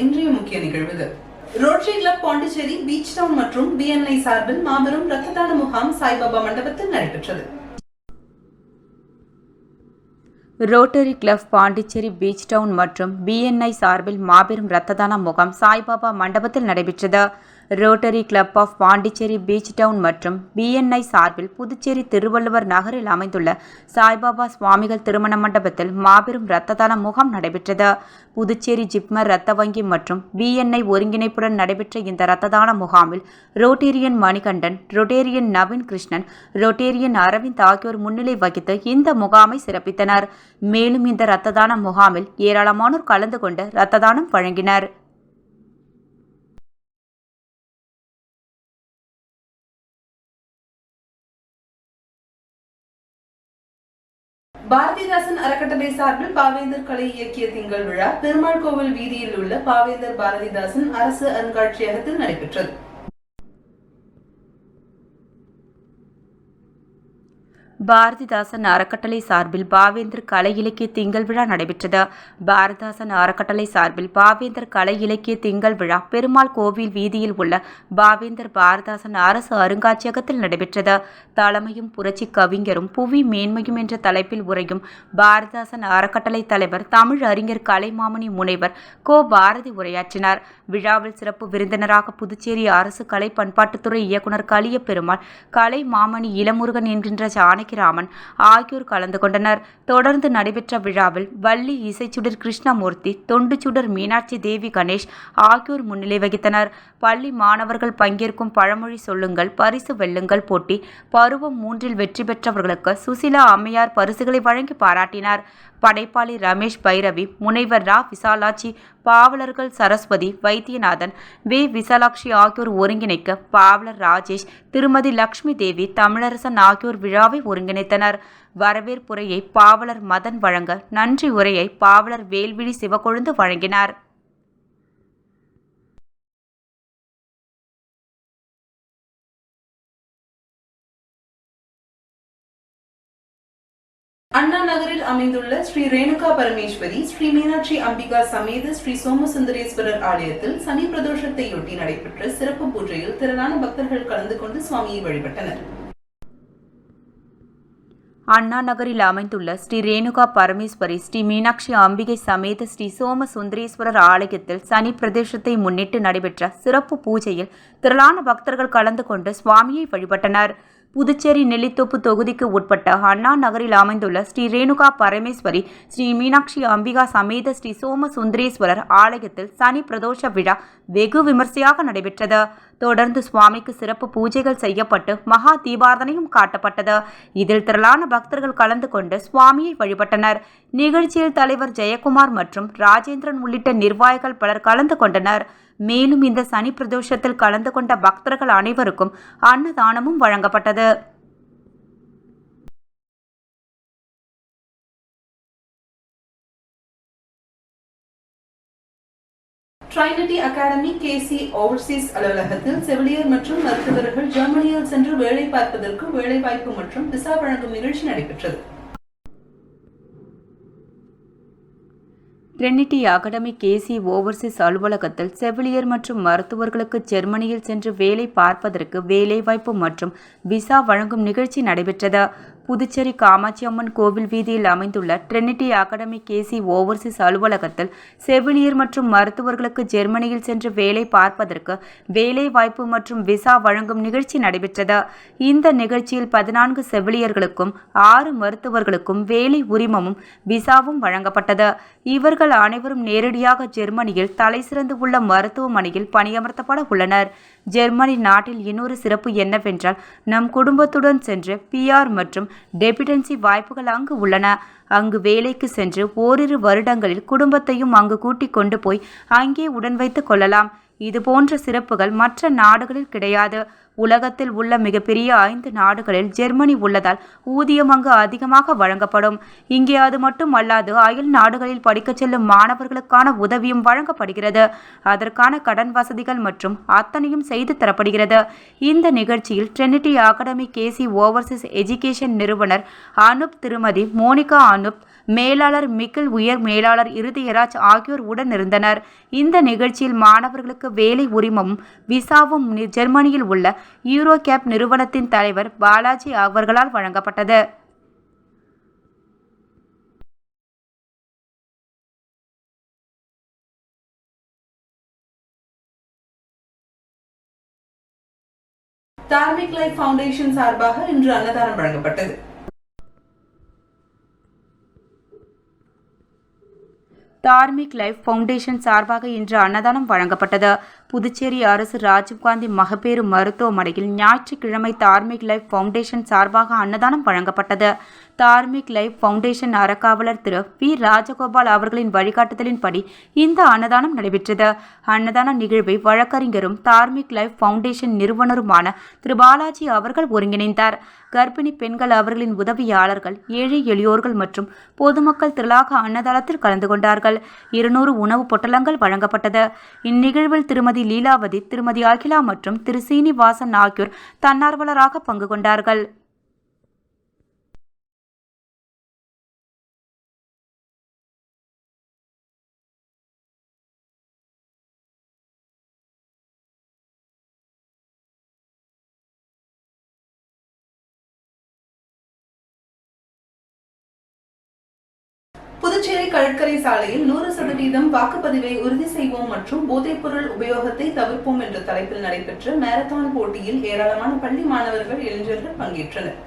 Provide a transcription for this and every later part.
இன்றைய முக்கிய நிகழ்வுகள். Rotary club Pondicherry beach town மற்றும் BNI சார்பில் மாபெரும் இரத்த தான முகாம் சாய்பாபா மண்டபத்தில் நடைபெற்றது. Rotary club Pondicherry beach town மற்றும் BNI சார்பில் மாபெரும் இரத்த தான முகாம் சாய்பாபா மண்டபத்தில் நடைபெற்றது. Rotary club of Pondicherry beach town மற்றும் BNI சார்பில் புதுச்சேரி திருவள்ளுவர் நகரில் அமைந்துள்ள சாய்பாபா சுவாமிகள் திருமண மண்டபத்தில் மாபெரும் இரத்த தான முகாம் நடைபெற்றது. புதுச்சேரி ஜிப்மர் இரத்த வங்கி மற்றும் BNI ஒருங்கிணைப்புடன் நடைபெற்ற இந்த இரத்த தான முகாமில் rotarian Manikandan, rotarian Naveen Krishnan, rotarian Aravind ஆகியோர் முன்னிலை வகித்து இந்த முகாமை சிறப்பித்தனர். மேலும் இந்த இரத்த தான முகாமில் ஏராளமானோர் கலந்து கொண்டு இரத்த தானம் வழங்கினர். பாரதிதாசன் அறக்கட்டளை சார்பில் பாவேந்தர் கலை இயக்கிய திங்கள் விழா பெருமாள் கோவில் வீதியில் உள்ள பாவேந்தர் பாரதிதாசன் அரசு அருங்காட்சியகத்தில் நடைபெற்றது. பாரதிதாசன் அறக்கட்டளை சார்பில் பாவேந்தர் கலை இலக்கிய திங்கள் விழா நடைபெற்றது. பாரதிதாசன் அறக்கட்டளை சார்பில் பாவேந்தர் கலை இலக்கிய திங்கள் விழா பெருமாள் கோவில் வீதியில் உள்ள பாவேந்தர் பாரதிதாசன் அரசு அருங்காட்சியகத்தில் நடைபெற்றது. தலைமையும் புரட்சி கவிஞரும் புவி மேன்மையும் என்ற தலைப்பில் உரையும் பாரதிதாசன் அறக்கட்டளை தலைவர் தமிழ் அறிஞர் கலைமாமணி முனைவர் பாரதி உரையாற்றினார். விழாவில் சிறப்பு விருந்தினராக புதுச்சேரி அரசு கலை பண்பாட்டுத்துறை இயக்குநர் கலிய பெருமாள், கலைமாமணி இளமுருகன் என்கின்ற ஜானகிராமன் ஆகியோர் கலந்து கொண்டனர். தொடர்ந்து நடைபெற்ற விழாவில் வள்ளி இசைச்சுடர் கிருஷ்ணமூர்த்தி, தொண்டுச்சுடர் மீனாட்சி தேவி கணேஷ் ஆகியோர் முன்னிலை வகித்தனர். பள்ளி மாணவர்கள் பங்கேற்கும் பழமொழி சொல்லுங்கள் பரிசு வெல்லுங்கள் போட்டி பருவம் 3 வெற்றி பெற்றவர்களுக்கு சுசிலா அம்மையார் பரிசுகளை வழங்கி பாராட்டினார். படைப்பாளி ரமேஷ் பைரவி, முனைவர் விசாலாட்சி, பாவலர்கள் சரஸ்வதி, வைத்தியநாதன், விசாலாட்சி ஆகியோர் ஒருங்கிணைக்க பாவலர் ராஜேஷ், திருமதி லட்சுமி தேவி, தமிழரசன் ஆகியோர் விழாவை ஒருங்கிணைத்தனர். வரவேற்புரையை பாவலர் மதன் வழங்க, நன்றி உரையை பாவலர் வேல்விழி சிவக்கொழுந்து வழங்கினார். அண்ணா நகரில் அமைந்துள்ள ஸ்ரீ ரேணுகா பரமேஸ்வரி, ஸ்ரீ மீனாட்சி அம்பிகா சமேத ஸ்ரீ சோமசுந்தரேஸ்வரர் ஆலயத்தில் சனி பிரதோஷத்தையொட்டி நடைபெற்ற சிறப்பு பூஜையில் திரளான பக்தர்கள் கலந்து கொண்டு சுவாமியை வழிபட்டனர். அண்ணா நகரில் அமைந்துள்ள ஸ்ரீ ரேணுகா பரமேஸ்வரி, ஸ்ரீ மீனாட்சி அம்பிகை சமேத ஸ்ரீ சோமசுந்தரேஸ்வரர் ஆலயத்தில் சனி பிரதேசத்தை முன்னிட்டு நடைபெற்ற சிறப்பு பூஜையில் திரளான பக்தர்கள் கலந்து கொண்டு சுவாமியை வழிபட்டனர். புதுச்சேரி நெல்லித்தோப்பு தொகுதிக்கு உட்பட்ட அண்ணா நகரில் அமைந்துள்ள ஸ்ரீ ரேணுகா பரமேஸ்வரி, ஸ்ரீ மீனாட்சி அம்பிகா சமேத ஸ்ரீ சோமசுந்தரேஸ்வரர் ஆலயத்தில் சனி பிரதோஷ விழா வெகு விமர்சையாக நடைபெற்றது. தொடர்ந்து சுவாமிக்கு சிறப்பு பூஜைகள் செய்யப்பட்டு மகா தீபாரதனையும் காட்டப்பட்டது. இதில் திரளான பக்தர்கள் கலந்து கொண்டு சுவாமியை வழிபட்டனர். நிகழ்ச்சியில் தலைவர் ஜெயக்குமார் மற்றும் ராஜேந்திரன் உள்ளிட்ட நிர்வாகிகள் பலர் கலந்து கொண்டனர். மேலும் இந்த சனி பிரதோஷத்தில் கலந்து கொண்ட பக்தர்கள் அனைவருக்கும் அன்னதானமும் வழங்கப்பட்டது. ட்ரைனிட்டி அகாடமி KC ஓவர்சீஸ் அலுவலகத்தில் செவிலியர் மற்றும் மருத்துவர்கள் ஜெர்மனியில் சென்று வேலை பார்ப்பதற்கு வேலைவாய்ப்பு மற்றும் விசா வழங்கும் நிகழ்ச்சி நடைபெற்றது. ட்ரினிட்டி அகாடமி KC ஓவர்சீஸ் அலுவலகத்தில் செவிலியர் மற்றும் மருத்துவர்களுக்கு ஜெர்மனியில் சென்று வேலை பார்ப்பதற்கு வேலைவாய்ப்பு மற்றும் விசா வழங்கும் நிகழ்ச்சி நடைபெற்றது. புதுச்சேரி காமாட்சி அம்மன் கோவில் வீதியில் அமைந்துள்ள ட்ரினிட்டி அகாடமி KC ஓவர்சீஸ் அலுவலகத்தில் செவிலியர் மற்றும் மருத்துவர்களுக்கு ஜெர்மனியில் சென்று வேலை பார்ப்பதற்கு வேலைவாய்ப்பு மற்றும் விசா வழங்கும் நிகழ்ச்சி நடைபெற்றது. இந்த நிகழ்ச்சியில் 14 செவிலியர்களுக்கும் 6 மருத்துவர்களுக்கும் வேலை உரிமமும் விசாவும் வழங்கப்பட்டது. இவர்கள் அனைவரும் நேரடியாக ஜெர்மனியில் தலைசிறந்து உள்ள மருத்துவமனையில் பணியமர்த்தப்பட உள்ளனர். ஜெர்மனி நாட்டில் இன்னொரு சிறப்பு என்னவென்றால், நம் குடும்பத்துடன் சென்று PR மற்றும் டெபுடன்சி வாய்ப்புகள் அங்கு உள்ளன. அங்கு வேலைக்கு சென்று ஓரிரு வருடங்களில் குடும்பத்தையும் அங்கு கூட்டிக் கொண்டு போய் அங்கே உடன் வைத்துக் கொள்ளலாம். இதுபோன்ற சிறப்புகள் மற்ற நாடுகளில் கிடையாது. உலகத்தில் உள்ள மிகப்பெரிய 5 நாடுகளில் ஜெர்மனி உள்ளதால் ஊதியம் அங்கு அதிகமாக வழங்கப்படும். இங்கே அது மட்டும் அல்லாது அயல் நாடுகளில் படிக்கச் செல்லும் மாணவர்களுக்கான உதவியும் வழங்கப்படுகிறது. அதற்கான கடன் வசதிகள் மற்றும் அத்தனையும் செய்து தரப்படுகிறது. இந்த நிகழ்ச்சியில் Trinity academy KC Overseas education நிறுவனர் அனுப், திருமதி மோனிகா அனுப், மேலாளர் மிக்கல், உயர் மேலாளர் இருதயராஜ் ஆகியோர் உடனிருந்தனர். இந்த நிகழ்ச்சியில் மாணவர்களுக்கு வேலை உரிமமும் விசாவும் ஜெர்மனியில் உள்ள யூரோகேப் நிறுவனத்தின் தலைவர் பாலாஜி அவர்களால் வழங்கப்பட்டது. தார்மிக் லைஃப் ஃபவுண்டேஷன் சார்பாக இன்று அன்னதானம் வழங்கப்பட்டது. தார்மிக் லைஃப் ஃபவுண்டேஷன் சார்பாக இன்று அன்னதானம் வழங்கப்பட்டது. புதுச்சேரி அரசு ராஜீவ்காந்தி மகப்பேறு மருத்துவமனையில் ஞாயிற்றுக்கிழமை தார்மிக் லைஃப் ஃபவுண்டேஷன் சார்பாக அன்னதானம் வழங்கப்பட்டது. தார்மிக் லைஃப் ஃபவுண்டேஷன் அறக்காவலர் திரு வி. ராஜகோபால் அவர்களின் வழிகாட்டுதலின்படி இந்த அன்னதானம் நடைபெற்றது. அன்னதான நிகழ்வை வழக்கறிஞரும் தார்மிக் லைஃப் ஃபவுண்டேஷன் நிறுவனருமான திரு பாலாஜி அவர்கள் ஒருங்கிணைந்தார். கர்ப்பிணி பெண்கள், அவர்களின் உதவியாளர்கள், ஏழை எளியோர்கள் மற்றும் பொதுமக்கள் திரளாக அன்னதானத்தில் கலந்து கொண்டார்கள். 200 உணவு பொட்டலங்கள் வழங்கப்பட்டது. இந்நிகழ்வில் திருமதி லீலாவதி, திருமதி அகிலா மற்றும் திரு சீனிவாசன் ஆகியோர் தன்னார்வலராக பங்கு கொண்டார்கள். புதுச்சேரி கடற்கரை சாலையில் 100% வாக்குப்பதிவை உறுதி செய்வோம் மற்றும் போதைப்பொருள் உபயோகத்தை தவிர்ப்போம் என்ற தலைப்பில் நடைபெற்ற மாரத்தான் போட்டியில் ஏராளமான பள்ளி மாணவர்கள், இளைஞர்கள் பங்கேற்றனர்.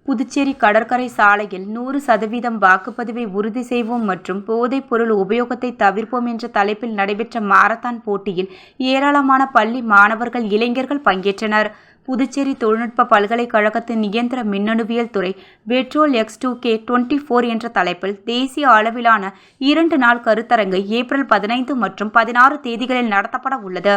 புதுச்சேரி கடற்கரை சாலையில் 100% வாக்குப்பதிவை உறுதி செய்வோம் மற்றும் போதைப் பொருள் உபயோகத்தை தவிர்ப்போம் என்ற தலைப்பில் நடைபெற்ற மாரத்தான் போட்டியில் ஏராளமான பள்ளி மாணவர்கள், இளைஞர்கள் பங்கேற்றனர். புதுச்சேரி தொழில்நுட்ப பல்கலைக்கழகத்தின் இயந்திர மின்னணுவியல் துறை பெட்ரோல் X2K24 என்ற தலைப்பில் தேசிய அளவிலான 2 நாள் கருத்தரங்கு ஏப்ரல் 15 மற்றும் 16 தேதிகளில் நடத்தப்பட உள்ளது.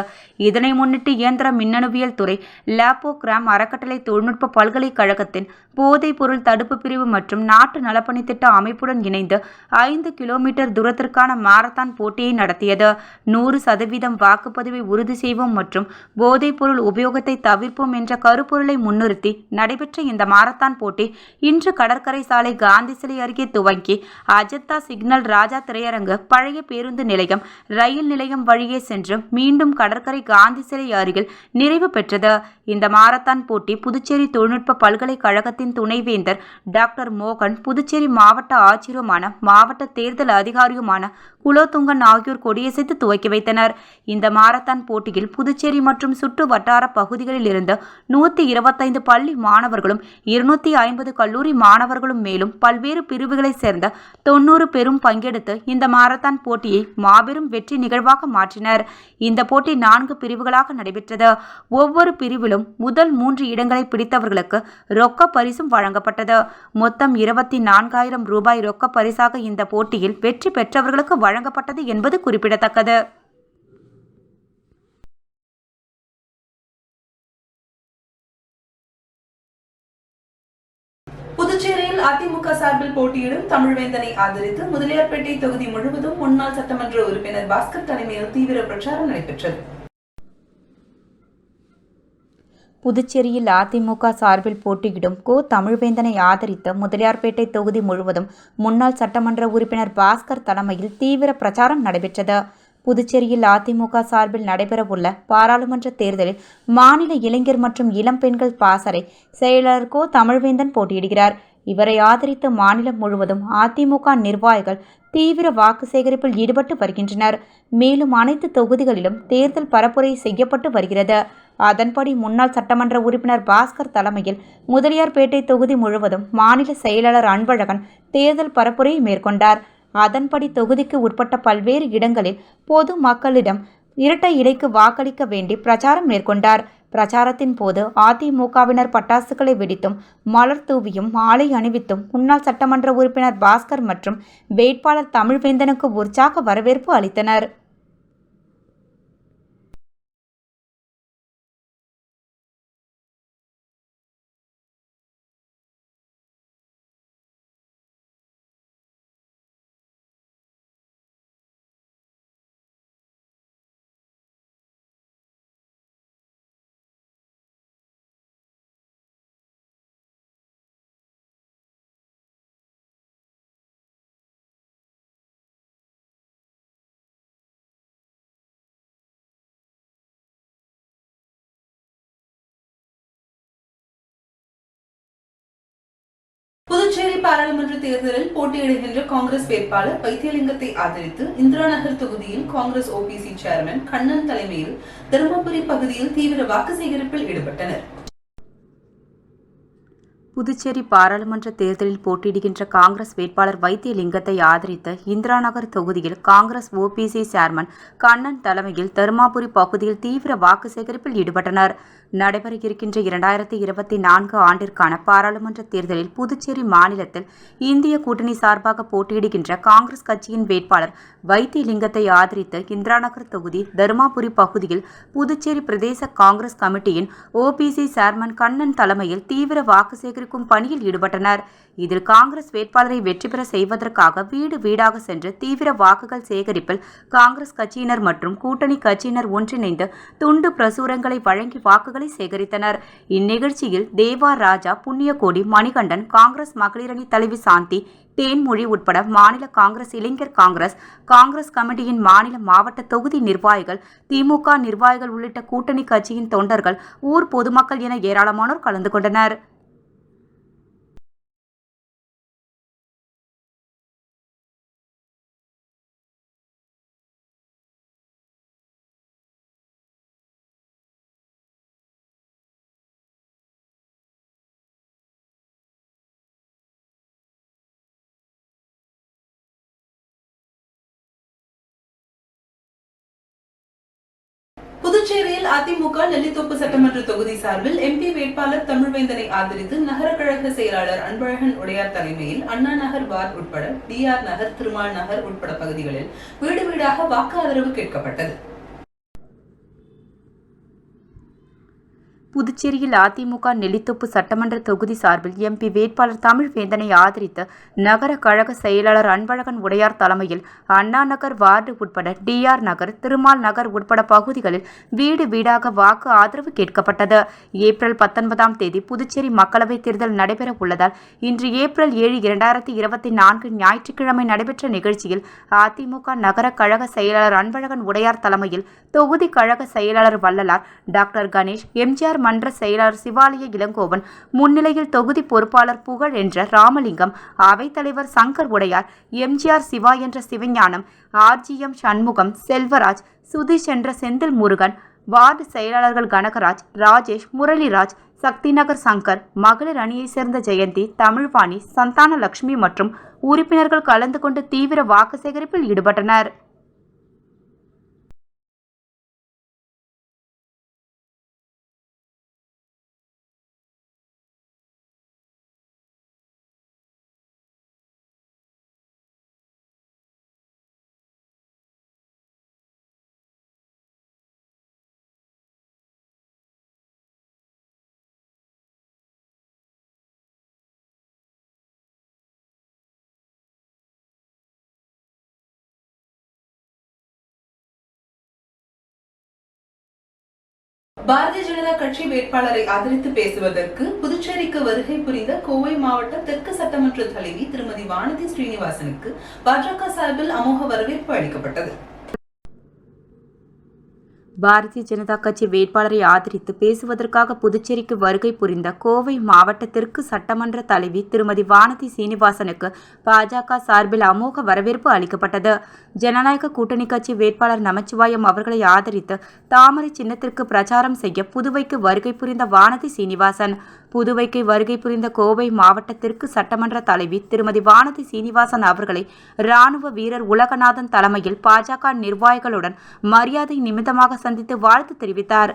இதனை முன்னிட்டு இயந்திர மின்னணுவியல் துறை லேப்போகிராம் அறக்கட்டளை தொழில்நுட்ப பல்கலைக்கழகத்தின் போதைப் பொருள் தடுப்பு பிரிவு மற்றும் நாட்டு நலப்பணி திட்ட அமைப்புடன் இணைந்து 5 கிலோமீட்டர் தூரத்திற்கான மாரத்தான் போட்டியை நடத்தியது. 100% வாக்குப்பதிவை உறுதி செய்வோம் மற்றும் போதைப் பொருள் உபயோகத்தை தவிர்ப்போம் என்ற கருப்பொருளை முன்னிறுத்தி நடைபெற்ற இந்த மாரத்தான் போட்டி இன்று கடற்கரை சாலை காந்தி சிலை அருகே துவங்கி அஜந்தா சிக்னல், ராஜா திரையரங்கு, பழைய பேருந்து நிலையம், ரயில் நிலையம் வழியே சென்று மீண்டும் கடற்கரை காந்தி சிலை அருகில் நிறைவு பெற்றது. இந்த மாரத்தான் போட்டி புதுச்சேரி தொழில்நுட்ப பல்கலைக்கழகத்தின் துணைவேந்தர் டாக்டர் மோகன், புதுச்சேரி மாவட்ட ஆட்சியருமான மாவட்ட தேர்தல் அதிகாரியுமான குலோத்துங்கன் ஆகியோர் கொடியசைத்து துவக்கி வைத்தனர். இந்த மாரத்தான் போட்டியில் புதுச்சேரி மற்றும் சுற்று வட்டார பகுதிகளில் இருந்து 125 பள்ளி மாணவர்களும் 250 கல்லூரி மாணவர்களும் மேலும் பல்வேறு பிரிவுகளைச் சேர்ந்த 90 பேரும் பங்கெடுத்து இந்த மாரத்தான் போட்டியை மாபெரும் வெற்றி நிகழ்வாக மாற்றினர். இந்த போட்டி 4 பிரிவுகளாக நடைபெற்றது. ஒவ்வொரு பிரிவிலும் முதல் 3 இடங்களை பிடித்தவர்களுக்கு ரொக்க பரிசும் வழங்கப்பட்டது. மொத்தம் 24,000 ரூபாய் ரொக்க பரிசாக இந்த போட்டியில் வெற்றி பெற்றவர்களுக்கு வழங்கப்பட்டது என்பது குறிப்பிடத்தக்கது. புதுச்சேரியில் அதிமுக சார்பில் போட்டியிடும் தமிழ்வேந்தனை ஆதரித்து முதலியார்பேட்டை தொகுதி முழுவதும் முன்னாள் சட்டமன்ற உறுப்பினர் பாஸ்கர் தலைமையில் தீவிர பிரச்சாரம் நடைபெற்றது. புதுச்சேரியில் அதிமுக சார்பில் போட்டியிடும் தமிழ்வேந்தனை ஆதரித்து முதலியார்பேட்டை தொகுதி முழுவதும் முன்னாள் சட்டமன்ற உறுப்பினர் பாஸ்கர் தலைமையில் தீவிர பிரச்சாரம் நடைபெற்றது. புதுச்சேரியில் அதிமுக சார்பில் நடைபெறவுள்ள பாராளுமன்ற தேர்தலில் மாநில இளைஞர் மற்றும் இளம் பெண்கள் பாசறை செயலாளர் தமிழ்வேந்தன் போட்டியிடுகிறார். இவரை ஆதரித்து மாநிலம் முழுவதும் அதிமுக நிர்வாகிகள் தீவிர வாக்கு சேகரிப்பில் ஈடுபட்டு வருகின்றனர். மேலும் அனைத்து தொகுதிகளிலும் தேர்தல் பரப்புரை செய்யப்பட்டு வருகிறது. அதன்படி முன்னாள் சட்டமன்ற உறுப்பினர் பாஸ்கர் தலைமையில் முதலியார்பேட்டை தொகுதி முழுவதும் மாநில செயலாளர் அன்பழகன் தேர்தல் பரப்புரையை மேற்கொண்டார். அதன்படி தொகுதிக்கு உட்பட்ட பல்வேறு இடங்களில் பொது மக்களிடம் இரட்டை இலைக்கு வாக்களிக்க வேண்டி பிரச்சாரம் மேற்கொண்டார். பிரச்சாரத்தின் போது அதிமுகவினர் பட்டாசுகளை வெடித்தும் மலர் தூவியும் மாலை அணிவித்தும் முன்னாள் சட்டமன்ற உறுப்பினர் பாஸ்கர் மற்றும் வேட்பாளர் தமிழ்வேந்தனுக்கு உற்சாக வரவேற்பு அளித்தனர். புதுச்சேரி பாராளுமன்ற தேர்தலில் போட்டியிடுகின்ற காங்கிரஸ் வேட்பாளர் வைத்தியலிங்கத்தை ஆதரித்து இந்திரா நகர் தொகுதியில் காங்கிரஸ் ஓபிசி சேர்மன் கண்ணன் தலைமையில் தருமபுரி பகுதியில் தீவிர வாக்கு சேகரிப்பில் ஈடுபட்டனர். புதுச்சேரி பாராளுமன்ற தேர்தலில் போட்டியிடுகின்ற காங்கிரஸ் வேட்பாளர் வைத்தியலிங்கத்தை ஆதரித்து இந்திரா நகர் தொகுதியில் காங்கிரஸ் ஓபிசி சேர்மன் கண்ணன் தலைமையில் தருமபுரி பகுதியில் தீவிர வாக்கு சேகரிப்பில் ஈடுபட்டனர். நடைபெற இருக்கின்ற 2024 ஆண்டிற்கான பாராளுமன்ற தேர்தலில் புதுச்சேரி மாநிலத்தில் இந்திய கூட்டணி சார்பாக போட்டியிடுகின்ற காங்கிரஸ் கட்சியின் வேட்பாளர் வைத்தியலிங்கத்தை ஆதரித்து இந்திரா நகர் தொகுதி தருமபுரி பகுதியில் புதுச்சேரி பிரதேச காங்கிரஸ் கமிட்டியின் ஓபிசி சேர்மன் கண்ணன் தலைமையில் தீவிர வாக்கு சேகரிக்கும் பணியில் ஈடுபட்டனர். இதில் காங்கிரஸ் வேட்பாளரை வெற்றி பெற செய்வதற்காக வீடு வீடாக சென்று தீவிர வாக்குகள் சேகரிப்பில் காங்கிரஸ் கட்சியினர் மற்றும் கூட்டணி கட்சியினர் ஒன்றிணைந்து துண்டு பிரசுரங்களை வழங்கி வாக்குகளை சேகரித்தனர். இந்நிகழ்ச்சியில் தேவா ராஜா, புண்ணியகோடி, மணிகண்டன், காங்கிரஸ் மகளிரணி தலைவி சாந்தி, தேன்மொழி உட்பட மாநில காங்கிரஸ், இளைஞர் காங்கிரஸ், காங்கிரஸ் கமிட்டியின் மாநில மாவட்ட தொகுதி நிர்வாகிகள், திமுக நிர்வாகிகள் உள்ளிட்ட கூட்டணி கட்சியின் தொண்டர்கள், ஊர் பொதுமக்கள் என ஏராளமானோர் கலந்து கொண்டனர். புதுச்சேரியில் அதிமுக நெல்லித்தோப்பு சட்டமன்ற தொகுதி சார்பில் எம்பி வேட்பாளர் தமிழ்வேந்தனை ஆதரித்து நகர கழக செயலாளர் அன்பழகன் உடையார் தலைமையில் அண்ணா நகர் வார்டு உட்பட டிஆர் நகர், திருமால் நகர் உட்பட பகுதிகளில் வீடு வீடாக வாக்கு ஆதரவு கேட்கப்பட்டது. புதுச்சேரியில் அதிமுக நெல்லித்தோப்பு சட்டமன்ற தொகுதி சார்பில் எம்பி வேட்பாளர் தமிழ்வேந்தனை ஆதரித்து நகர கழக செயலாளர் அன்பழகன் உடையார் தலைமையில் அண்ணா நகர் வார்டு உட்பட டிஆர் நகர், திருமால் நகர் உட்பட பகுதிகளில் வீடு வீடாக வாக்கு ஆதரவு கேட்கப்பட்டது. ஏப்ரல் 19ஆம் தேதி புதுச்சேரி மக்களவைத் தேர்தல் நடைபெற உள்ளதால் இன்று ஏப்ரல் 7, 2024 ஞாயிற்றுக்கிழமை நடைபெற்ற நிகழ்ச்சியில் அதிமுக நகர கழக செயலாளர் அன்பழகன் உடையார் தலைமையில் தொகுதி கழக செயலாளர் வள்ளலார், டாக்டர் கணேஷ், எம்ஜிஆர் மன்ற செயலாளர் சிவாலய இளங்கோவன் முன்னிலையில் தொகுதி பொறுப்பாளர் புகழ் என்ற ராமலிங்கம், அவைத்தலைவர் சங்கர் உடையார், எம்ஜிஆர் சிவா என்ற சிவஞானம், ஆர்ஜிஎம் சண்முகம், செல்வராஜ், சுதீஷ் என்ற செந்தில் முருகன், வார்டு செயலாளர்கள் கனகராஜ், ராஜேஷ், முரளிராஜ், சக்திநகர் சங்கர், மகளிர் அணியை சேர்ந்த ஜெயந்தி, தமிழ்வாணி, சந்தான லட்சுமி மற்றும் உறுப்பினர்கள் கலந்து கொண்டு தீவிர வாக்கு சேகரிப்பில் ஈடுபட்டனர். பாரதிய ஜனதா கட்சி வேட்பாளரை ஆதரித்து பேசுவதற்கு புதுச்சேரிக்கு வருகை புரிந்த கோவை மாவட்ட தெற்கு சட்டமன்ற தலைவி திருமதி வானதி ஸ்ரீனிவாசனுக்கு பாஜக சார்பில் அமோக வரவேற்பு அளிக்கப்பட்டது. பாரதிய ஜனதா கட்சி வேட்பாளரை ஆதரித்து பேசுவதற்காக புதுச்சேரிக்கு வருகை புரிந்த கோவை மாவட்ட தெற்கு சட்டமன்ற தலைவி திருமதி வானதி சீனிவாசனுக்கு பாஜக சார்பில் அமோக வரவேற்பு அளிக்கப்பட்டது. ஜனநாயக கூட்டணி கட்சி வேட்பாளர் நமச்சிவாயம் அவர்களை ஆதரித்து தாமரை சின்னத்திற்கு பிரச்சாரம் செய்ய புதுவைக்கு வருகை புரிந்த வானதி சீனிவாசன், புதுவைக்கு வருகை புரிந்த கோவை மாவட்ட தெற்கு சட்டமன்ற தலைவி திருமதி வானதி சீனிவாசன் அவர்களை ராணுவ வீரர் உலகநாதன் தலைமையில் பாஜக நிர்வாகிகளுடன் மரியாதை நிமித்தமாக சந்தித்து வாழ்த்து தெரிவித்தார்.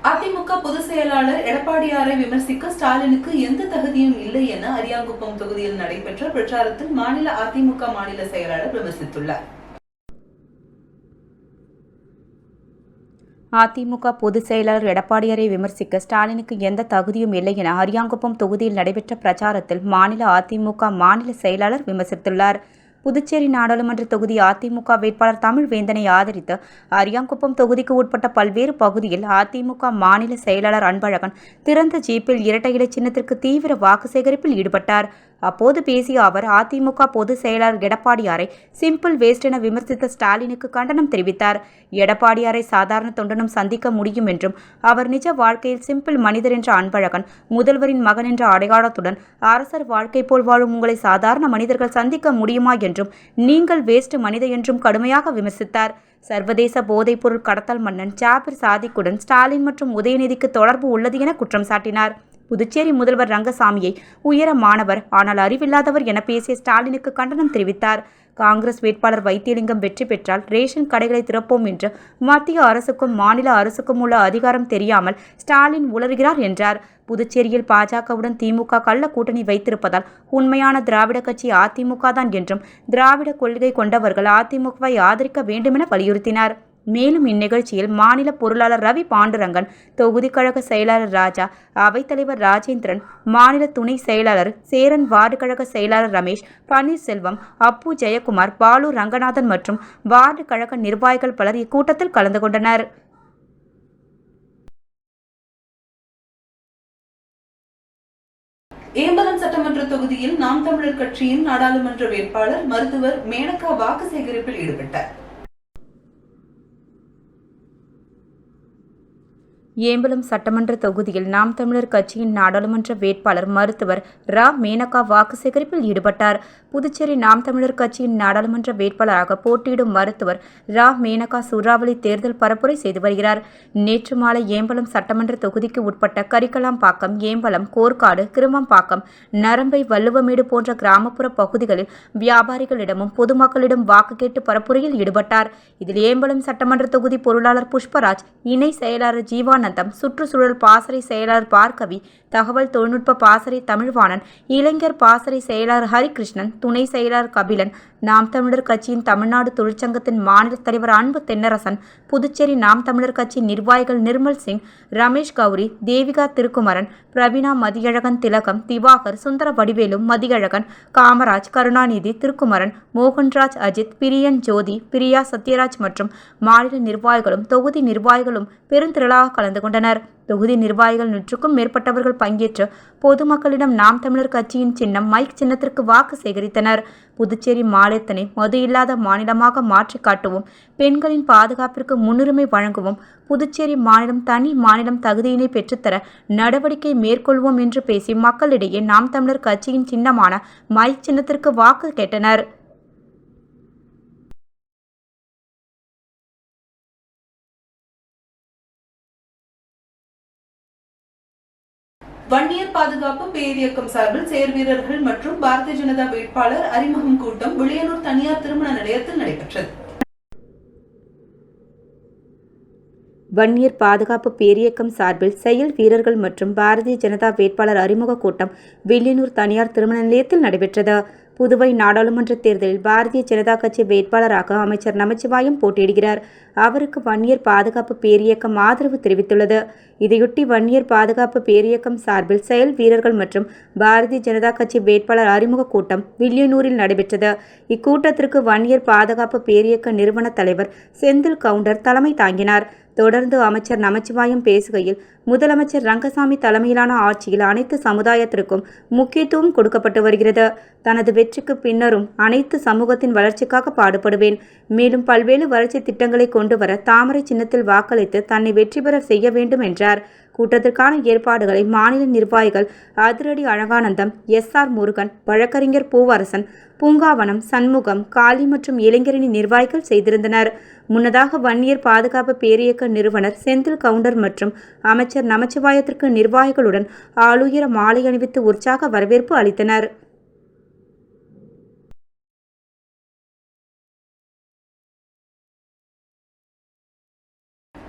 அதிமுக பொதுச் செயலாளர் எடப்பாடியாரை விமர்சிக்க ஸ்டாலினுக்கு எந்த தகுதியும் இல்லை என அரியாங்குப்பம் தொகுதியில் நடைபெற்ற பிரச்சாரத்தில் மாநில அதிமுக மாநில செயலாளர் விமர்சித்துள்ளார். அதிமுக பொதுச் செயலாளர் எடப்பாடியாரை விமர்சிக்க ஸ்டாலினுக்கு எந்த தகுதியும் இல்லை என அரியாங்குப்பம் தொகுதியில் நடைபெற்ற பிரச்சாரத்தில் மாநில அதிமுக மாநில செயலாளர் விமர்சித்துள்ளார். புதுச்சேரி நாடாளுமன்ற தொகுதி அதிமுக வேட்பாளர் தமிழ்வேந்தனை ஆதரித்து அரியாங்குப்பம் தொகுதிக்கு உட்பட்ட பல்வேறு பகுதியில் அதிமுக மாநில செயலாளர் அன்பழகன் திறந்த ஜீப்பில் இரட்டை இலை சின்னத்திற்கு தீவிர வாக்கு சேகரிப்பில் ஈடுபட்டார். அப்போது பேசிய அவர், அதிமுக பொதுச் செயலாளர் எடப்பாடியாரை சிம்பிள் வேஸ்ட் என விமர்சித்த ஸ்டாலினுக்கு கண்டனம் தெரிவித்தார். எடப்பாடியாரை சாதாரண தொண்டனும் சந்திக்க முடியும் என்றும், அவர் நிஜ வாழ்க்கையில் சிம்பிள் மனிதர் என்ற அன்பழகன் முதல்வரின் மகன் என்ற அடையாளத்துடன் அரசர் வாழ்க்கை போல் வாழும் உங்களை சாதாரண மனிதர்கள் சந்திக்க முடியுமா என்றும், நீங்கள் வேஸ்ட் மனித என்றும் கடுமையாக விமர்சித்தார். சர்வதேச போதைப்பொருள் கடத்தல் மன்னன் ஜாபிர் சாதிக்குடன் ஸ்டாலின் மற்றும் உதயநிதிக்கு தொடர்பு உள்ளது என குற்றம் சாட்டினார். புதுச்சேரி முதல்வர் ரங்கசாமியை உயர மாணவர் ஆனால் அறிவில்லாதவர் என பேசிய ஸ்டாலினுக்கு கண்டனம் தெரிவித்தார். காங்கிரஸ் வேட்பாளர் வைத்தியலிங்கம் வெற்றி பெற்றால் ரேஷன் கடைகளை திறப்போம் என்று மத்திய அரசுக்கும் மாநில அரசுக்கும் உள்ள அதிகாரம் தெரியாமல் ஸ்டாலின் உளறுகிறார் என்றார். புதுச்சேரியில் பாஜகவுடன் திமுக கள்ள கூட்டணி வைத்திருப்பதால் உண்மையான திராவிட கட்சி அதிமுக தான் என்றும், திராவிட கொள்கை கொண்டவர்கள் அதிமுகவை ஆதரிக்க வேண்டுமென வலியுறுத்தினார். மேலும் இந்நிகழ்ச்சியில் மாநில பொருளாளர் ரவி பாண்டுரங்கன், தொகுதி கழக செயலாளர் ராஜா, அவைத்தலைவர் ராஜேந்திரன், மாநில துணை செயலாளர் சேரன், வார்டு கழக செயலாளர் ரமேஷ், பன்னீர்செல்வம், அப்பு ஜெயக்குமார், பாலு ரங்கநாதன் மற்றும் வார்டு கழக நிர்வாகிகள் பலர் இக்கூட்டத்தில் கலந்து கொண்டனர். ஏம்பலம் சட்டமன்ற தொகுதியில் நாம் தமிழர் கட்சியின் நாடாளுமன்ற வேட்பாளர் மருத்துவர் மேனகா வாக்கு சேகரிப்பில் ஈடுபட்டார். ஏம்பலம் சட்டமன்ற தொகுதியில் நாம் தமிழர் கட்சியின் நாடாளுமன்ற வேட்பாளர் மருத்துவர் ரா மேனகா வாக்கு சேகரிப்பில் ஈடுபட்டார். புதுச்சேரி நாம் தமிழர் கட்சியின் நாடாளுமன்ற வேட்பாளராக போட்டியிடும் மருத்துவர் ரா மேனகா சூறாவளி தேர்தல் பரப்புரை செய்து வருகிறார். நேற்று மாலை ஏம்பலம் சட்டமன்ற தொகுதிக்கு உட்பட்ட கரிக்கலாம்பாக்கம், ஏம்பலம், கோர்க்காடு, கிருமம்பாக்கம், நரம்பை, வள்ளுவமேடு போன்ற கிராமப்புற பகுதிகளில் வியாபாரிகளிடமும் பொதுமக்களிடம் வாக்கு கேட்டு பரப்புரையில் ஈடுபட்டார். இதில் ஏம்பலம் சட்டமன்ற தொகுதி பொருளாளர் புஷ்பராஜ், இணை செயலாளர் ஜீவானந்தம், சுற்றுச்சூழல் பாசறை செயலாளர் பார்கவி, தகவல் தொழில்நுட்ப பாசறை தமிழ்வாணன், இளைஞர் பாசறை செயலாளர் ஹரிகிருஷ்ணன், துணை செயலாளர் கபிலன், நாம் தமிழர் கட்சியின் தமிழ்நாடு தொழிற்சங்கத்தின் மாநில தலைவர் அன்பு தென்னரசன், புதுச்சேரி நாம் தமிழர் கட்சி நிர்வாகிகள் நிர்மல் சிங், ரமேஷ் கௌரி, தேவிகா திருக்குமரன், பிரவீனா மதியழகன், திலகம், திவாகர், சுந்தர வடிவேலு, மதியழகன், காமராஜ், கருணாநிதி, திருக்குமரன், மோகன்ராஜ், அஜித், பிரியன் ஜோதி, பிரியா சத்யராஜ் மற்றும் மாநில நிர்வாகிகளும் தொகுதி நிர்வாகிகளும் பெருந்திரளாக கலந்து கொண்டனர். தொகுதி நிர்வாகிகள் 100க்கும் மேற்பட்டவர்கள் பங்கேற்று பொதுமக்களிடம் நாம் தமிழர் கட்சியின் சின்னம் மைக் சின்னத்திற்கு வாக்கு சேகரித்தனர். புதுச்சேரி மாநிலத்தினை மது இல்லாத மாநிலமாக மாற்றி காட்டுவோம், பெண்களின் பாதுகாப்பிற்கு முன்னுரிமை வழங்குவோம், புதுச்சேரி மாநிலம் தனி மாநிலம் தகுதியினை பெற்றுத்தர நடவடிக்கை மேற்கொள்வோம் என்று பேசி மக்களிடையே நாம் தமிழர் கட்சியின் சின்னமான மைக் சின்னத்திற்கு வாக்கு கேட்டனர். வன்னியர் பாதுகாப்பு பேரியக்கம் சார்பில் செயற்வீரர்கள் மற்றும் பாரதிய ஜனதா வேட்பாளர் அறிமுகம் கூட்டம் விளியனூர் தனியார் திருமண நிலையத்தில் நடைபெற்றது. வன்னியர் பாதுகாப்பு பேரியக்கம் சார்பில் செயல் வீரர்கள் மற்றும் பாரதிய ஜனதா வேட்பாளர் அறிமுக கூட்டம் வில்லியனூர் தனியார் திருமண நிலையத்தில் நடைபெற்றது. புதுவை நாடாளுமன்ற தேர்தலில் பாரதிய ஜனதா கட்சி வேட்பாளராக அமைச்சர் நமச்சிவாயம் போட்டியிடுகிறார். அவருக்கு வன்னியர் பாதுகாப்பு பேரியக்கம் ஆதரவு தெரிவித்துள்ளது. இதையொட்டி வன்னியர் பாதுகாப்பு பேரியக்கம் சார்பில் செயல் வீரர்கள் மற்றும் பாரதிய ஜனதா கட்சி வேட்பாளர் அறிமுக கூட்டம் வில்லியனூரில் நடைபெற்றது. இக்கூட்டத்திற்கு வன்னியர் பாதுகாப்பு பேரியக்க நிறுவன தலைவர் செந்தில் கவுண்டர் தலைமை தாங்கினார். தொடர்ந்து அமைச்சர் நமச்சிவாயம் பேசுகையில், முதலமைச்சர் ரங்கசாமி தலைமையிலான ஆட்சியில் அனைத்து சமுதாயத்திற்கும் முக்கியத்துவம் கொடுக்கப்பட்டு வருகிறது. தனது வெற்றிக்கு பின்னரும் அனைத்து சமூகத்தின் வளர்ச்சிக்காக பாடுபடுவேன். மேலும் பல்வேறு வளர்ச்சி திட்டங்களை கொண்டு வர தாமரை சின்னத்தில் வாக்களித்து தன்னை வெற்றி பெற செய்ய வேண்டும் என்றார். கூட்டத்திற்கான ஏற்பாடுகளை மாநில நிர்வாகிகள் அதிரடி அழகானந்தம், எஸ்.ஆர். முருகன், வழக்கறிஞர் பூவரசன், பூங்காவனம், சண்முகம், காளி மற்றும் இளைஞரணி நிர்வாகிகள் செய்திருந்தனர். முன்னதாக வன்னியர் பாதுகாப்பு பேரியக்க நிறுவனர் செந்தில் கவுண்டர் மற்றும் அமைச்சர் நமச்சிவாயத்திற்கு நிர்வாகிகளுடன் ஆளுயர மாலை அணிவித்து உற்சாக வரவேற்பு அளித்தனர்.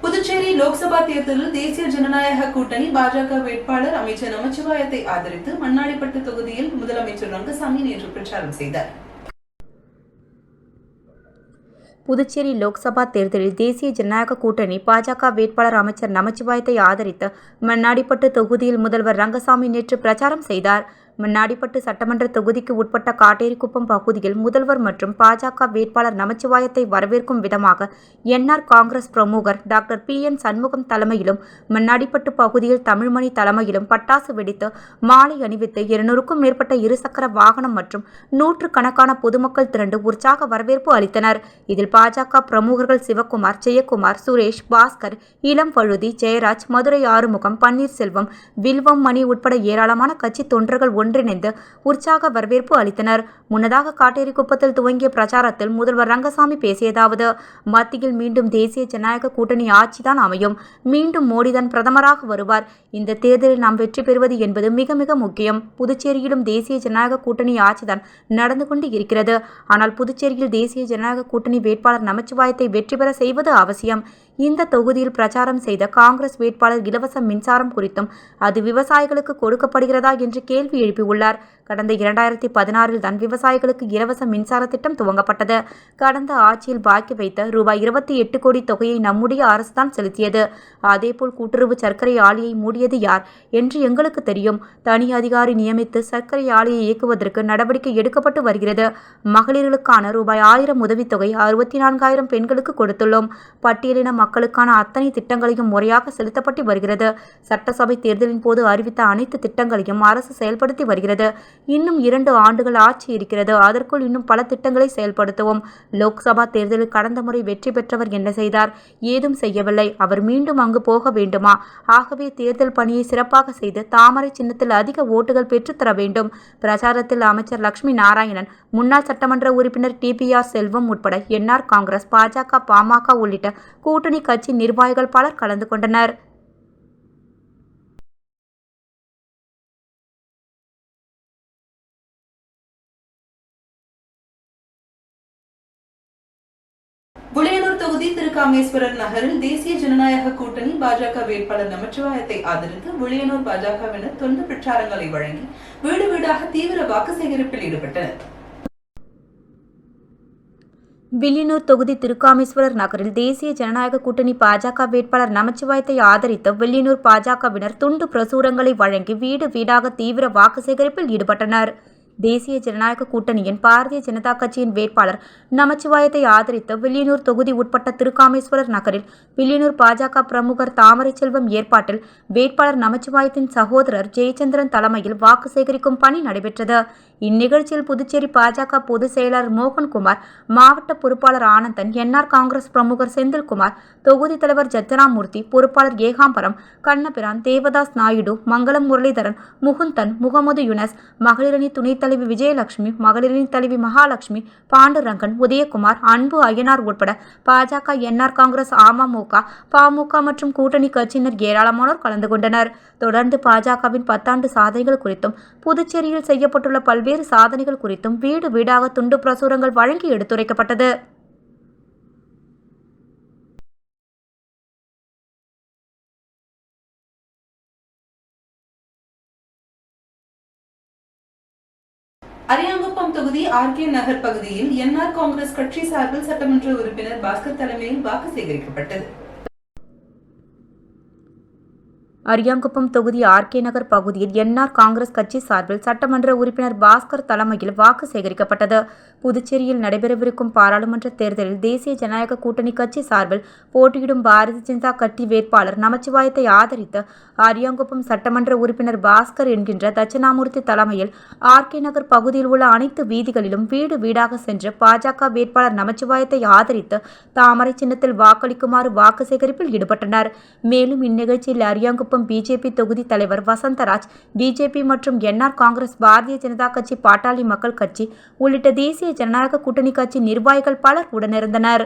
புதுச்சேரி லோக்சபா தேர்தலில் தேசிய ஜனநாயக கூட்டணி பாஜக வேட்பாளர் அமைச்சர் நமச்சிவாயத்தை ஆதரித்து மண்ணாடிப்பட்டு தொகுதியில் முதலமைச்சர் ரங்கசாமி நேற்று பிரச்சாரம் செய்தார். புதுச்சேரி லோக்சபா தேர்தலில் தேசிய ஜனநாயக கூட்டணி பாஜக வேட்பாளர் அமைச்சர் நமச்சிவாயத்தை ஆதரித்து மண்ணாடிப்பட்டு தொகுதியில் முதல்வர் ரங்கசாமி நேற்று பிரச்சாரம் செய்தார். மண்ணாடிப்பட்டு சட்டமன்ற தொகுதிக்கு உட்பட்ட காட்டேரிக்குப்பம் பகுதியில் முதல்வர் மற்றும் பாஜக வேட்பாளர் நமச்சிவாயத்தை வரவேற்கும் விதமாக என்ஆர் காங்கிரஸ் பிரமுகர் டாக்டர் PN சண்முகம் தலைமையிலும் மண்ணாடிப்பட்டு பகுதியில் தமிழ்மணி தலைமையிலும் பட்டாசு வெடித்து மாலை அணிவித்து 200க்கும் மேற்பட்ட இருசக்கர வாகனம் மற்றும் நூற்றுக்கணக்கான பொதுமக்கள் திரண்டு உற்சாக வரவேற்பு அளித்தனர். இதில் பாஜக பிரமுகர்கள் சிவக்குமார், ஜெயக்குமார், சுரேஷ், பாஸ்கர், இளம் பழுதி, ஜெயராஜ், மதுரை ஆறுமுகம், பன்னீர்செல்வம், வில்வம் மணி உட்பட ஏராளமான கட்சி தொண்டர்கள் ஒன்றிணைந்து உற்சாக வரவேற்பு அளித்தனர். முன்னதாக காட்டேரிக்குப்பத்தில் துவங்கிய பிரச்சாரத்தில் முதல்வர் ரங்கசாமி பேசியதாவது: மத்தியில் மீண்டும் தேசிய ஜனநாயக கூட்டணி ஆட்சிதான் அமையும். மீண்டும் மோடிதான் பிரதமராக வருவார். இந்த தேர்தலில் நாம் வெற்றி பெறுவது என்பது மிக மிக முக்கியம். புதுச்சேரியிலும் தேசிய ஜனநாயக கூட்டணி ஆட்சிதான் நடந்து கொண்டு இருக்கிறது. ஆனால் புதுச்சேரியில் தேசிய ஜனநாயக கூட்டணி வேட்பாளர் நமச்சிவாயத்தை வெற்றி பெற செய்வது அவசியம். இந்த தொகுதியில் பிரச்சாரம் செய்த காங்கிரஸ் வேட்பாளர் இலவச மின்சாரம் குறித்தும் அது விவசாயிகளுக்கு கொடுக்கப்படுகிறதா என்று கேள்வி எழுப்பியுள்ளார். கடந்த 2016 தான் விவசாயிகளுக்கு இலவச மின்சார திட்டம் துவங்கப்பட்டது. கடந்த ஆட்சியில் பாக்கி வைத்த ரூபாய் 28 கோடி தொகையை நம்முடைய அரசுதான் செலுத்தியது. அதேபோல் கூட்டுறவு சர்க்கரை ஆலையை மூடியது யார் என்று எங்களுக்கு தெரியும். தனி அதிகாரி நியமித்து சர்க்கரை ஆலையை இயக்குவதற்கு நடவடிக்கை எடுக்கப்பட்டு வருகிறது. மகளிர்களுக்கான ரூபாய் 1000 உதவித்தொகை 64,000 பெண்களுக்கு கொடுத்துள்ளோம். பட்டியலின மக்களுக்கான அத்தனை திட்டங்களையும் முறையாக செலுத்தப்பட்டு வருகிறது. சட்டசபை தேர்தலின் போது அறிவித்த அனைத்து திட்டங்களையும் அரசு செயல்படுத்தி வருகிறது. இன்னும் 2 ஆண்டுகள் ஆட்சி இருக்கிறது. அதற்குள் இன்னும் பல திட்டங்களை செயல்படுத்துவோம். லோக்சபா தேர்தலில் கடந்த முறை வெற்றி பெற்றவர் என்ன செய்தார்? ஏதும் செய்யவில்லை. அவர் மீண்டும் அங்கு போக வேண்டுமா? ஆகவே தேர்தல் பணியை சிறப்பாக செய்து தாமரை சின்னத்தில் அதிக ஓட்டுகள் பெற்றுத்தர வேண்டும். பிரச்சாரத்தில் அமைச்சர் லட்சுமி நாராயணன், முன்னாள் சட்டமன்ற உறுப்பினர் TPR செல்வம் உட்பட என்ஆர் காங்கிரஸ், பாஜக, பாமக உள்ளிட்ட கூட்டணி கட்சி நிர்வாகிகள் பலர் கலந்து கொண்டனர். விளையனூர் தொகுதி திருக்காமேஸ்வரர் நகரில் தேசிய ஜனநாயக கூட்டணி பாஜக வேட்பாளர் நமச்சிவாயத்தை ஆதரித்து விளையனூர் பாஜகவினர் தொண்டு பிரச்சாரங்களை வழங்கி வீடு வீடாக தீவிர வாக்கு சேகரிப்பில் ஈடுபட்டனர். வில்லியனூர் தொகுதி திருக்காமேஸ்வரர் நகரில் தேசிய ஜனநாயக கூட்டணி பாஜக வேட்பாளர் நமச்சிவாயத்தை ஆதரித்து வில்லியனூர் பாஜகவினர் துண்டு பிரசுரங்களை வழங்கி வீடு வீடாக தீவிர வாக்கு சேகரிப்பில் ஈடுபட்டனர். தேசிய ஜனநாயக கூட்டணியின் பாரதிய ஜனதா கட்சியின் வேட்பாளர் நமச்சிவாயத்தை ஆதரித்து வில்லியனூர் தொகுதி உட்பட்ட திருக்காமேஸ்வரர் நகரில் வில்லியனூர் பாஜக பிரமுகர் தாமரை செல்வம் ஏற்பாட்டில் வேட்பாளர் நமச்சிவாயத்தின் சகோதரர் ஜெயச்சந்திரன் தலைமையில் வாக்கு சேகரிக்கும் பணி நடைபெற்றது. இந்நிகழ்ச்சியில் புதுச்சேரி பாஜக பொதுச் செயலாளர் மோகன்குமார், மாவட்ட பொறுப்பாளர் ஆனந்தன், என்ஆர் காங்கிரஸ் பிரமுகர் செந்தில்குமார், தொகுதி தலைவர் ஜத்தனாமூர்த்தி, பொறுப்பாளர் ஏகாம்பரம், கண்ணபிரான், தேவதாஸ் நாயுடு, மங்களம் முரளிதரன், முகுந்தன், முகமது யுனஸ், மகளிரணி துணைத் தலைவி விஜயலட்சுமி, மகளிரணி தலைவி மகாலட்சுமி, பாண்டுரங்கன், உதயகுமார், அன்பு அய்யனார் உட்பட பாஜக, என்ஆர் காங்கிரஸ், அமமுக, பாமக மற்றும் கூட்டணி கட்சியினர் ஏராளமானோர் கலந்து கொண்டனர். தொடர்ந்து பாஜகவின் 10 ஆண்டு சாதனைகள் குறித்தும் புதுச்சேரியில் செய்யப்பட்டுள்ள பல்வேறு சாதனைகள் குறித்தும் வீடு வீடாக துண்டு பிரசுரங்கள் வழங்கி எடுத்துரைக்கப்பட்டது. அரியாங்குப்பம் தொகுதி RK நகர் பகுதியில் என்ஆர் காங்கிரஸ் கட்சி சார்பில் சட்டமன்ற உறுப்பினர் பாஸ்கர் தலைமையில் வாக்கு சேகரிக்கப்பட்டது. அரியாங்குப்பம் தொகுதி RK நகர் பகுதியில் என்ஆர் காங்கிரஸ் கட்சி சார்பில் சட்டமன்ற உறுப்பினர் பாஸ்கர் தலைமையில் வாக்கு சேகரிக்கப்பட்டது. புதுச்சேரியில் நடைபெறவிருக்கும் பாராளுமன்ற தேர்தலில் தேசிய ஜனநாயக கூட்டணி கட்சி சார்பில் போட்டியிடும் பாரதிய ஜனதா கட்சி வேட்பாளர் நமச்சிவாயத்தை ஆதரித்து அரியாங்குப்பம் சட்டமன்ற உறுப்பினர் பாஸ்கர் என்கின்ற தட்சிணாமூர்த்தி தலைமையில் RK நகர் பகுதியில் உள்ள அனைத்து வீதிகளிலும் வீடு வீடாக சென்று பாஜக வேட்பாளர் நமச்சிவாயத்தை ஆதரித்து தாமரை சின்னத்தில் வாக்களிக்குமாறு வாக்கு சேகரிப்பில் ஈடுபட்டனர். மேலும் இந்நிகழ்ச்சியில் அரியாங்குப்பம் பிஜேபி தொகுதி தலைவர் வசந்தராஜ், பிஜேபி மற்றும் என்ஆர் காங்கிரஸ், பாரதிய ஜனதா கட்சி, பாட்டாளி மக்கள் கட்சி உள்ளிட்ட தேசிய ஜனநாயக கூட்டணி கட்சி நிர்வாகிகள் பலர் உடனிருந்தனர்.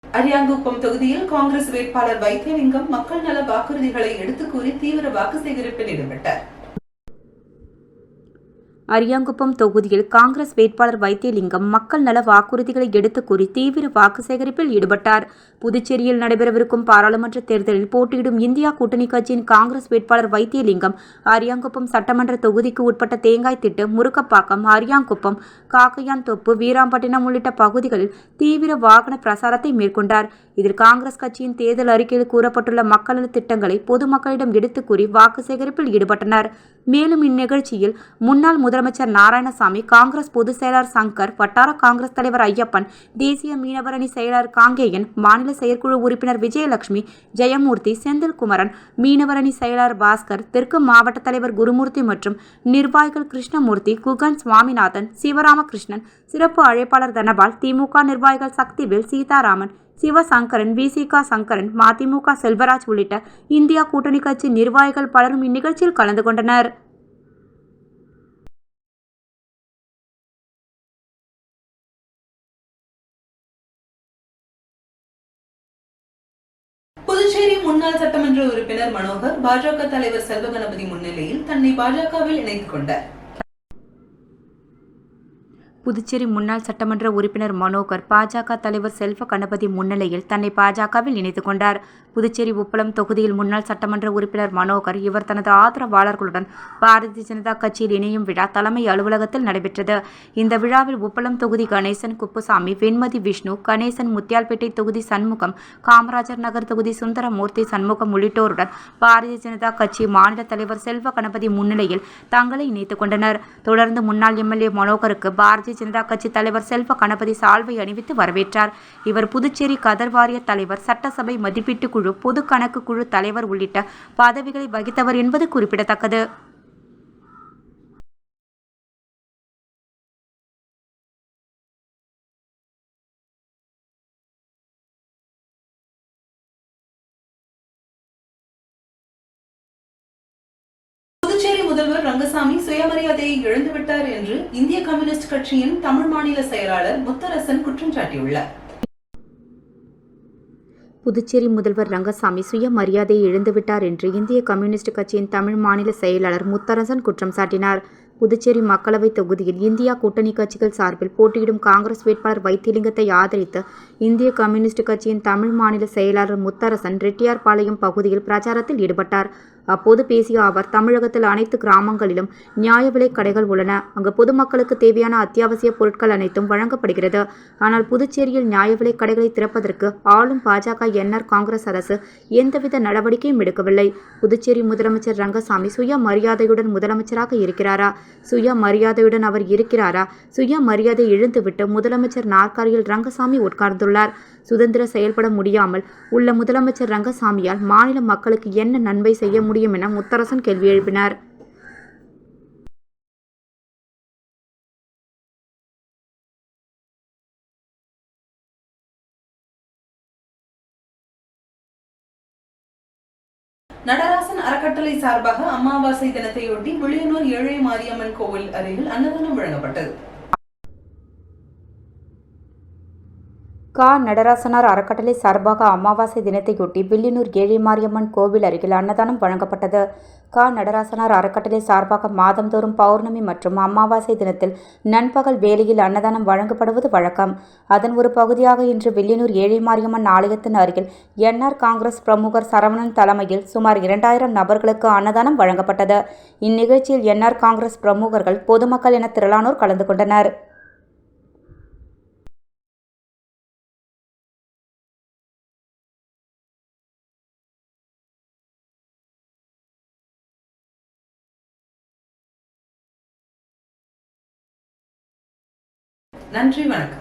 அரியாங்குப்பம் தொகுதியில் காங்கிரஸ் வேட்பாளர் வைத்தியலிங்கம் மக்கள் நல வாக்குறுதிகளை எடுத்துக் கூறி தீவிர வாக்கு சேகரிப்பில் ஈடுபட்டார். அரியாங்குப்பம் தொகுதியில் காங்கிரஸ் வேட்பாளர் வைத்தியலிங்கம் மக்கள் நல வாக்குறுதிகளை எடுத்துக் கூறி தீவிர வாக்கு சேகரிப்பில் ஈடுபட்டார். புதுச்சேரியில் நடைபெறவிருக்கும் பாராளுமன்ற தேர்தலில் போட்டியிடும் இந்தியா கூட்டணி கட்சியின் காங்கிரஸ் வேட்பாளர் வைத்தியலிங்கம் அரியாங்குப்பம் சட்டமன்ற தொகுதிக்கு உட்பட்ட தேங்காய்திட்டு, முருக்கப்பாக்கம், அரியாங்குப்பம், காக்கையான்தோப்பு, வீராம்பட்டினம் உள்ளிட்ட பகுதிகளில் தீவிர வாகன பிரசாரத்தை மேற்கொண்டார். இதில் காங்கிரஸ் கட்சியின் தேர்தல் அறிக்கையில் கூறப்பட்டுள்ள மக்கள் நல திட்டங்களை பொதுமக்களிடம் எடுத்துக் கூறி வாக்கு சேகரிப்பில் ஈடுபட்டனர். மேலும் இந்நிகழ்ச்சியில் முன்னாள் முதலமைச்சர் நாராயணசாமி, காங்கிரஸ் பொதுச் செயலாளர் சங்கர், வட்டார காங்கிரஸ் தலைவர் ஐயப்பன், தேசிய மீனவர் அணி செயலாளர் காங்கேயன், மாநில செயற்குழு உறுப்பினர் விஜயலட்சுமி, ஜெயமூர்த்தி, செந்தில்குமரன், மீனவர் அணி செயலாளர் பாஸ்கர், தெற்கு மாவட்ட தலைவர் குருமூர்த்தி மற்றும் நிர்வாகிகள் கிருஷ்ணமூர்த்தி, குகன், சுவாமிநாதன், சிவராமகிருஷ்ணன், சிறப்பு அழைப்பாளர் தனபால், திமுக நிர்வாகிகள் சக்திவேல், சீதாராமன், சிவசங்கரன், விசிக சங்கரன், மதிமுக செல்வராஜ் உள்ளிட்ட இந்தியா கூட்டணி கட்சி நிர்வாகிகள் பலரும் இந்நிகழ்ச்சியில் கலந்து கொண்டனர். புதுச்சேரி முன்னாள் சட்டமன்ற உறுப்பினர் மனோகர் பாஜக தலைவர் செல்வகணபதி முன்னிலையில் தன்னை பாஜகவில் இணைத்துக் கொண்டார். புதுச்சேரி முன்னாள் சட்டமன்ற உறுப்பினர் மனோகர் பாஜக தலைவர் செல்வ கணபதி முன்னிலையில் தன்னை பாஜகவில் இணைத்துக் கொண்டார். புதுச்சேரி உப்பளம் தொகுதியில் முன்னாள் சட்டமன்ற உறுப்பினர் மனோகர் இவர் தனது ஆதரவாளர்களுடன் பாரதிய ஜனதா கட்சியில் இணையும் விழா தலைமை அலுவலகத்தில் நடைபெற்றது. இந்த விழாவில் உப்பளம் தொகுதி கணேசன் குப்புசாமி, வெண்மதி விஷ்ணு, கணேசன், முத்தியால்பேட்டை தொகுதி சண்முகம், காமராஜர் நகர் தொகுதி சுந்தரமூர்த்தி, சண்முகம் உள்ளிட்டோருடன் பாரதிய ஜனதா கட்சி மாநில தலைவர் செல்வ கணபதி முன்னிலையில் தங்களை இணைத்துக் கொண்டனர். தொடர்ந்து முன்னாள் எம்எல்ஏ மனோகருக்கு பாரதிய ஜனதா கட்சி தலைவர் செல்வ கணபதி சால்வை அணிவித்து வரவேற்றார். இவர் புதுச்சேரி கதர் வாரிய தலைவர், சட்டசபை மதிப்பீட்டு குழு, பொது கணக்கு குழு தலைவர் உள்ளிட்ட பதவிகளை வகித்தவர் என்பது குறிப்பிடத்தக்கது. புதுச்சேரி முதல்வர் ரங்கசாமி சுயமரியாதையை இழந்துவிட்டார் என்று இந்திய கம்யூனிஸ்ட் கட்சியின் தமிழ் மாநில செயலாளர் முத்தரசன் குற்றம் சாட்டியுள்ளார். புதுச்சேரி முதல்வர் ரங்கசாமி சுயமரியாதையை இழந்துவிட்டார் என்று இந்திய கம்யூனிஸ்ட் கட்சியின் தமிழ் மாநில செயலாளர் முத்தரசன் குற்றம் சாட்டினார். புதுச்சேரி மக்களவை தொகுதியில் இந்தியா கூட்டணி கட்சிகள் சார்பில் போட்டியிடும் காங்கிரஸ் வேட்பாளர் வைத்திலிங்கத்தை ஆதரித்து இந்திய கம்யூனிஸ்ட் கட்சியின் தமிழ் மாநில செயலாளர் முத்தரசன் ரெட்டியார்பாளையம் பகுதியில் பிரச்சாரத்தில் ஈடுபட்டார். அப்போது பேசிய அவர், தமிழகத்தில் அனைத்து கிராமங்களிலும் நியாய விலை கடைகள் உள்ளன. அங்கு பொதுமக்களுக்கு தேவையான அத்தியாவசிய பொருட்கள் அனைத்தும் வழங்கப்படுகிறது. ஆனால் புதுச்சேரியில் நியாய விலை கடைகளை திறப்பதற்கு ஆளும் பாஜக என்ஆர் காங்கிரஸ் அரசு எந்தவித நடவடிக்கையும் எடுக்கவில்லை. புதுச்சேரி முதலமைச்சர் ரங்கசாமி சுயமரியாதையுடன் முதலமைச்சராக இருக்கிறாரா? சுயமரியாதையுடன் அவர் இருக்கிறாரா? சுயமரியாதை இழந்துவிட்டு முதலமைச்சர் நாற்காலியில் ரங்கசாமி உட்கார்ந்துள்ளார். சுதந்திர செயல்பட முடியாமல் உள்ள முதலமைச்சர் ரங்கசாமியால் மாநில மக்களுக்கு என்ன நன்மை செய்ய முடியும் என முத்தரசன் கேள்வி எழுப்பினார். நடராசன் அறக்கட்டளை சார்பாக அமாவாசை தினத்தையொட்டி வில்லியனூர் ஏழை மாரியம்மன் கோவில் அருகில் அன்னதானம் வழங்கப்பட்டது. நடராசனார் அறக்கட்டளை சார்பாக அமாவாசை தினத்தையொட்டி வில்லியனூர் ஏழை மாரியம்மன் கோவில் அருகில் அன்னதானம் வழங்கப்பட்டது. நடராசனார் அறக்கட்டளை சார்பாக மாதந்தோறும் பௌர்ணமி மற்றும் அமாவாசை தினத்தில் நண்பகல் வேளையில் அன்னதானம் வழங்கப்படுவது வழக்கம். அதன் ஒரு பகுதியாக இன்று வில்லியனூர் ஏழை மாரியம்மன் ஆலயத்தின் அருகில் என்ஆர் காங்கிரஸ் பிரமுகர் சரவணன் தலைமையில் சுமார் 2000 நபர்களுக்கு அன்னதானம் வழங்கப்பட்டது. இந்நிகழ்ச்சியில் என்ஆர் காங்கிரஸ் பிரமுகர்கள், பொதுமக்கள் என திரளானோர் கலந்து கொண்டனர். நன்றி, வணக்கம்.